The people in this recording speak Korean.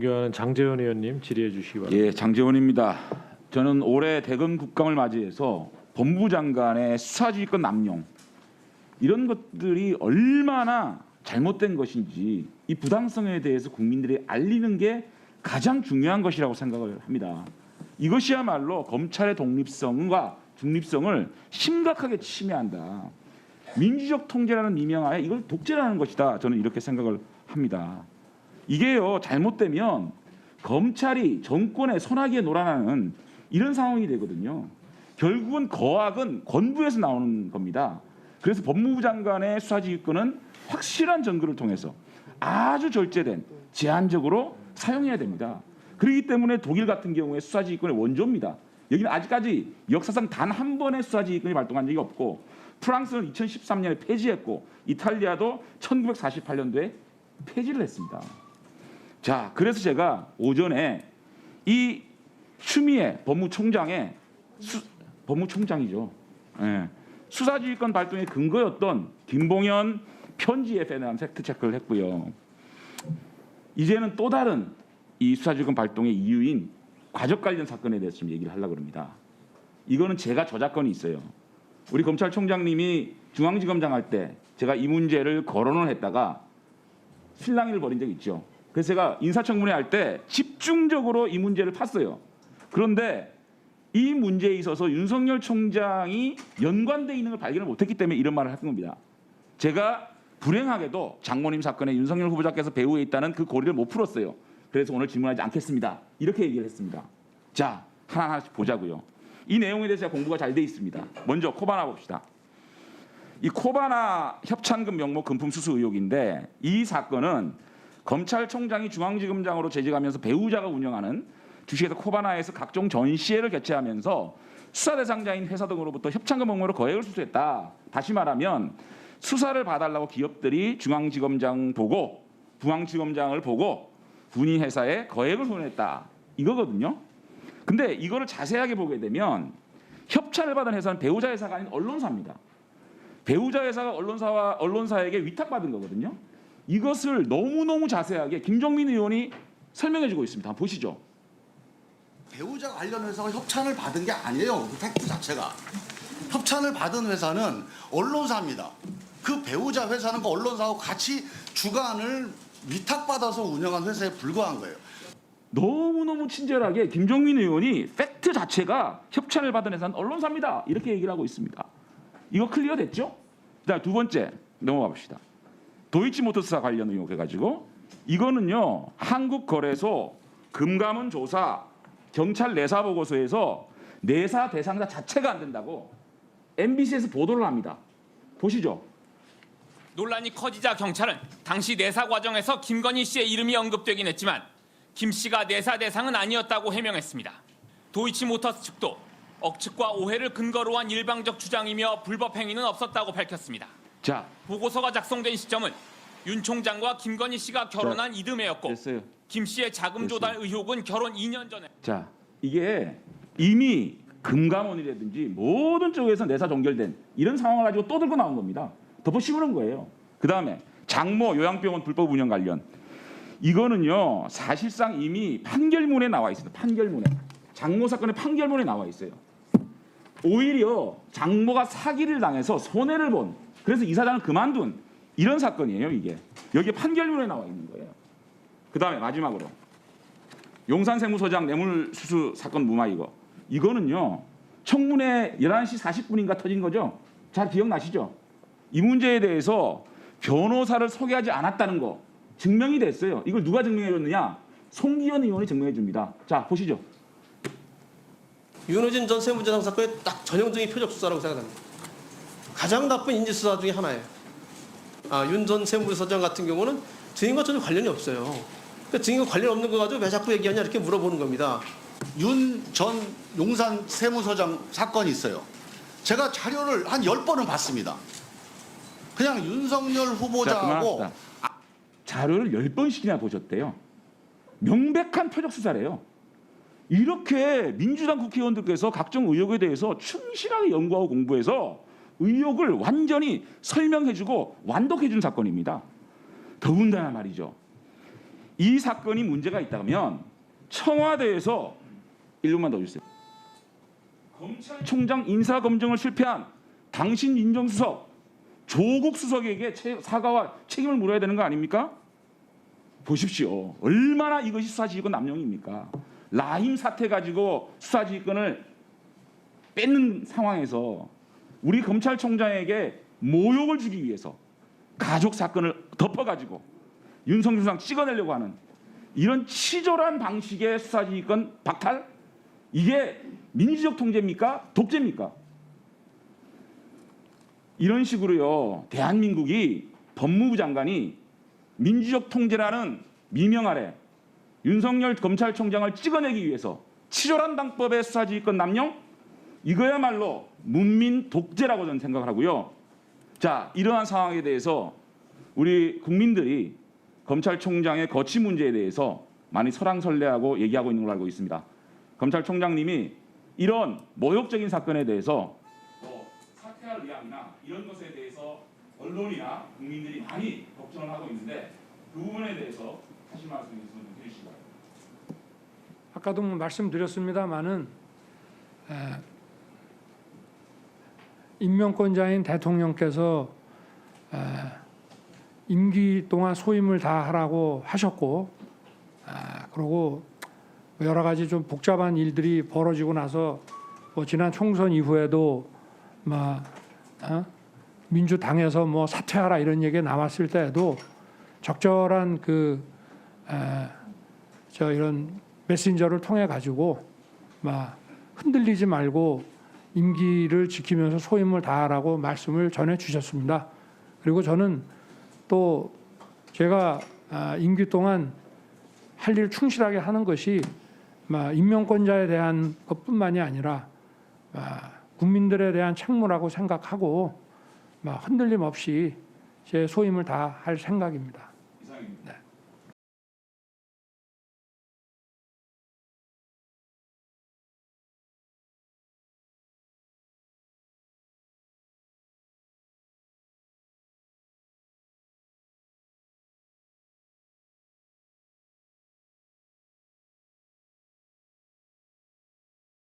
존경하는 장제원 의원님 질의해 주시기 바랍니다. 예, 장제원입니다. 저는 올해 대검 국감을 맞이해서 법무부 장관의 수사지휘권 남용 이런 것들이 얼마나 잘못된 것인지 이 부당성에 대해서 국민들이 알리는 게 가장 중요한 것이라고 생각을 합니다. 이것이야말로 검찰의 독립성과 중립성을 심각하게 침해한다. 민주적 통제라는 미명하에 이걸 독재라는 것이다. 저는 이렇게 생각을 합니다. 이게요, 잘못되면 검찰이 정권의 손아귀에 놀아나는 이런 상황이 되거든요. 결국은 거악은 권부에서 나오는 겁니다. 그래서 법무부 장관의 수사지휘권은 확실한 증거를 통해서 아주 절제된 제한적으로 사용해야 됩니다. 그렇기 때문에 독일 같은 경우에 수사지휘권의 원조입니다. 여기는 아직까지 역사상 단 한 번의 수사지휘권이 발동한 적이 없고, 프랑스는 2013년에 폐지했고, 이탈리아도 1948년도에 폐지를 했습니다. 자, 그래서 제가 오전에 이 추미애 법무총장의 법무총장이죠. 예, 수사지휘권 발동의 근거였던 김봉현 편지에 대한 팩트 체크를 했고요. 이제는 또 다른 이 수사지휘권 발동의 이유인 과적 관련 사건에 대해서 좀 얘기를 하려고 합니다. 이거는 제가 저작권이 있어요. 우리 검찰총장님이 중앙지검장 할 때 제가 이 문제를 거론을 했다가 실랑이를 벌인 적이 있죠. 그래서 제가 인사청문회 할 때 집중적으로 이 문제를 팠어요. 그런데 이 문제에 있어서 윤석열 총장이 연관돼 있는 걸 발견을 못했기 때문에 이런 말을 한 겁니다. 제가 불행하게도 장모님 사건에 윤석열 후보자께서 배후에 있다는 그 고리를 못 풀었어요. 그래서 오늘 질문하지 않겠습니다. 이렇게 얘기를 했습니다. 자, 하나하나씩 보자고요. 이 내용에 대해서 공부가 잘 돼 있습니다. 먼저 코바나 봅시다. 이 코바나 협찬금 명목 금품 수수 의혹인데, 이 사건은 검찰총장이 중앙지검장으로 재직하면서 배우자가 운영하는 주식회사 코바나에서 각종 전시회를 개최하면서 수사 대상자인 회사 등으로부터 협찬금 명목으로 거액을 수수했다. 다시 말하면 수사를 봐달라고 기업들이 중앙지검장을 보고 군인 회사에 거액을 후원했다. 이거거든요. 근데 이거를 자세하게 보게 되면 협찬을 받은 회사는 배우자 회사가 아닌 언론사입니다. 배우자 회사가 언론사에게 위탁받은 거거든요. 이것을 너무너무 자세하게 김종민 의원이 설명해주고 있습니다. 한번 보시죠. 배우자 관련 회사가 협찬을 받은 게 아니에요. 그 팩트 자체가. 협찬을 받은 회사는 언론사입니다. 그 배우자 회사는 그 언론사하고 같이 주관을 위탁받아서 운영한 회사에 불과한 거예요. 너무너무 친절하게 김종민 의원이 팩트 자체가 협찬을 받은 회사는 언론사입니다. 이렇게 얘기를 하고 있습니다. 이거 클리어 됐죠? 자, 두 번째 넘어가 봅시다. 도이치모터스사 관련 의혹 해가지고, 이거는요, 한국거래소 금감원 조사 경찰 내사 보고서에서 내사 대상자 자체가 안 된다고 MBC에서 보도를 합니다. 보시죠. 논란이 커지자 경찰은 당시 내사 과정에서 김건희 씨의 이름이 언급되긴 했지만 김 씨가 내사 대상은 아니었다고 해명했습니다. 도이치모터스 측도 억측과 오해를 근거로 한 일방적 주장이며 불법 행위는 없었다고 밝혔습니다. 자, 보고서가 작성된 시점은 윤 총장과 김건희 씨가 결혼한 이듬해였고, 됐어요. 김 씨의 자금 조달 의혹은 결혼 2년 전에. 자, 이게 이미 금감원이라든지 모든 쪽에서 내사 종결된 이런 상황을 가지고 또 들고 나온 겁니다. 덮어 씌우는 거예요. 그 다음에 장모 요양병원 불법 운영 관련, 이거는요, 사실상 이미 판결문에 나와 있습니다. 판결문에. 장모 사건의 판결문에 나와 있어요. 오히려 장모가 사기를 당해서 손해를 본, 그래서 이사장을 그만둔 이런 사건이에요. 이게 여기에 판결문에 나와 있는 거예요. 그 다음에 마지막으로 용산세무서장 뇌물수수 사건 무마, 이거는요, 청문회 11시 40분인가 터진 거죠. 잘 기억나시죠? 이 문제에 대해서 변호사를 소개하지 않았다는 거 증명이 됐어요. 이걸 누가 증명해 줬느냐? 송기현 의원이 증명해 줍니다. 자, 보시죠. 윤호진 전 세무조장 사건의 딱 전형적인 표적 수사라고 생각합니다. 가장 나쁜 인지 수사 중에 하나예요. 윤 전 세무서장 같은 경우는 증인과 전혀 관련이 없어요. 그러니까 증인과 관련 없는 거 가지고 왜 자꾸 얘기하냐 이렇게 물어보는 겁니다. 윤 전 용산 세무서장 사건이 있어요. 제가 자료를 한 10번은 봤습니다. 그냥 윤석열 자, 후보자하고 그만합시다. 자료를 10번씩이나 보셨대요. 명백한 표적 수사래요. 이렇게 민주당 국회의원들께서 각종 의혹에 대해서 충실하게 연구하고 공부해서 의혹을 완전히 설명해주고 완독해준 사건입니다. 더군다나 말이죠. 이 사건이 문제가 있다면 청와대에서 1분만 더 주세요. 검찰총장 인사검증을 실패한 당신 민정수석 조국 수석에게 사과와 책임을 물어야 되는 거 아닙니까? 보십시오. 얼마나 이것이 수사지휘권 남용입니까? 라임 사태 가지고 수사지휘권을 뺏는 상황에서 우리 검찰총장에게 모욕을 주기 위해서 가족 사건을 덮어가지고 윤석열 수상 찍어내려고 하는 이런 치졸한 방식의 수사지휘권 박탈? 이게 민주적 통제입니까? 독재입니까? 이런 식으로요, 대한민국이 법무부 장관이 민주적 통제라는 미명 아래 윤석열 검찰총장을 찍어내기 위해서 치졸한 방법의 수사지휘권 남용? 이거야말로 문민 독재라고 저는 생각을 하고요. 자, 이러한 상황에 대해서 우리 국민들이 검찰총장의 거취 문제에 대해서 많이 설왕설래하고 얘기하고 있는 걸로 알고 있습니다. 검찰총장님이 이런 모욕적인 사건에 대해서 사퇴할 의향이나 이런 것에 대해서 언론이나 국민들이 많이 걱정을 하고 있는데 그 부분에 대해서 하실 말씀 있으면 좀 해주시기 바랍니다. 아까도 말씀드렸습니다마는 임명권자인 대통령께서 임기 동안 소임을 다 하라고 하셨고, 그리고 여러 가지 좀 복잡한 일들이 벌어지고 나서 지난 총선 이후에도 민주당에서 사퇴하라 이런 얘기가 나왔을 때에도 적절한 이런 메신저를 통해 가지고 흔들리지 말고 임기를 지키면서 소임을 다하라고 말씀을 전해 주셨습니다. 그리고 저는 또 제가 임기 동안 할 일 충실하게 하는 것이 임명권자에 대한 것뿐만이 아니라 국민들에 대한 책무라고 생각하고 흔들림 없이 제 소임을 다할 생각입니다.